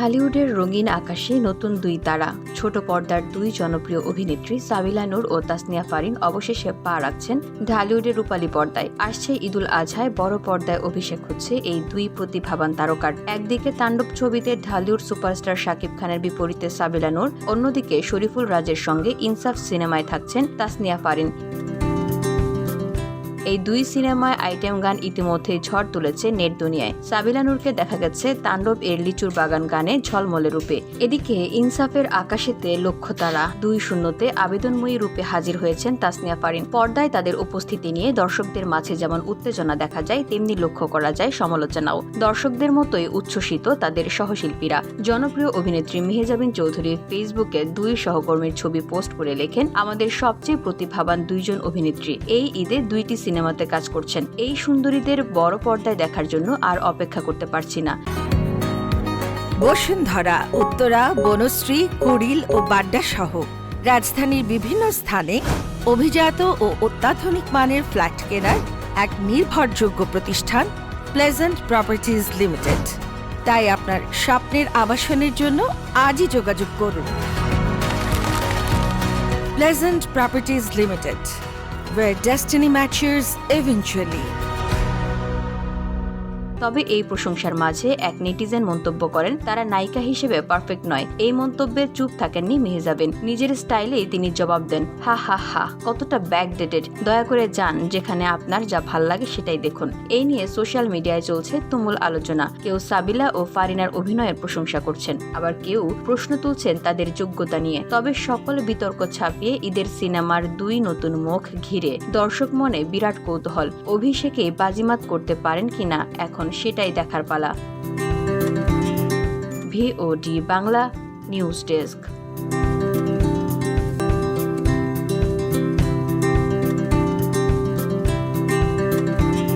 ঢালিউডের রঙিন আকাশে নতুন দুই তারা। ছোট পর্দার দুই জনপ্রিয় অভিনেত্রী সাবিলা নূর ও তাসনিয়া ফারিন অবশেষে পা রাখছেন ঢালিউডের রূপালী পর্দায়। আসছে ঈদুল আজহায় বড় পর্দায় অভিষেক হচ্ছে এই দুই প্রতিভাবান তারকার। একদিকে তাণ্ডব ছবিতে ঢালিউড সুপারস্টার শাকিব খানের বিপরীতে সাবিলা নূর, অন্যদিকে শরীফুল রাজের সঙ্গে ইনসাফ সিনেমায় থাকছেন তাসনিয়া ফারিন। এই দুই সিনেমায় আইটেম গান ইতিমধ্যেই ঝড় তুলেছে নেট দুনিয়ায়। সাবিলা নূরকে দেখা গেছে তাণ্ডব এর লিচুর বাগান গানে ঝলমলে রূপে। এদিকে ইনসাফের আকাশেতে লক্ষ্য তারা 2-0 আবেদনময়ী রূপে হাজির হয়েছেন তাসনিয়া ফারিন। পর্দায় তাদের উপস্থিতি নিয়ে দর্শকদের মাঝে যেমন উত্তেজনা দেখা যায়, তেমনি লক্ষ্য করা যায় সমালোচনাও। দর্শকদের মতোই উচ্ছ্বসিত তাদের সহশিল্পীরা। জনপ্রিয় অভিনেত্রী মেহেজাবিন চৌধুরী ফেসবুকে দুই সহকর্মীর ছবি পোস্ট করে লেখেন, আমাদের সবচেয়ে প্রতিভাবান দুইজন অভিনেত্রী এই ঈদে দুইটি সিনেমাতে কাজ করছেন। এই সুন্দরীদের বড় পর্দায় দেখার জন্য আর অপেক্ষা করতে পারছি না। বসুন্ধরা, উত্তরা, বনশ্রী, কুড়িল ও বাড্ডা সহ রাজধানীর বিভিন্ন স্থানে অভিজাত ও অত্যাধুনিক মানের ফ্ল্যাট কেনার এক নির্ভরযোগ্য প্রতিষ্ঠান প্লেজেন্ট প্রপার্টিজ লিমিটেড। তাই আপনার স্বপ্নের আবাসনের জন্য আজই যোগাযোগ করুন। Pleasant properties limited, where destiny matches eventually. তবে এই প্রশংসার মাঝে এক নেটিজেন মন্তব্য করেন, তারা নায়িকা হিসেবে পারফেক্ট নয়। এই মন্তব্যে চুপ থাকেননি মেহেজাবিন। নিজের স্টাইলেই তিনি জবাব দেন, হা হা হা, কতটা ব্যাকডেটেড। দয়া করে যান, যেখানে আপনার যা ভাল লাগে সেটাই দেখুন। এই নিয়ে সোশ্যাল মিডিয়ায় চলছে তুমুল আলোচনা। কেউ সাবিলা ও ফারিনার অভিনয়ের প্রশংসা করছেন, আবার কেউ প্রশ্ন তুলছেন তাদের যোগ্যতা নিয়ে। তবে সকল বিতর্ক ছাপিয়ে ঈদের সিনেমার দুই নতুন মুখ ঘিরে দর্শক মনে বিরাট কৌতূহল। অভিষেকে বাজিমাত করতে পারেন কিনা এখন সেটাই দেখার পালা। VOD Bangla news desk.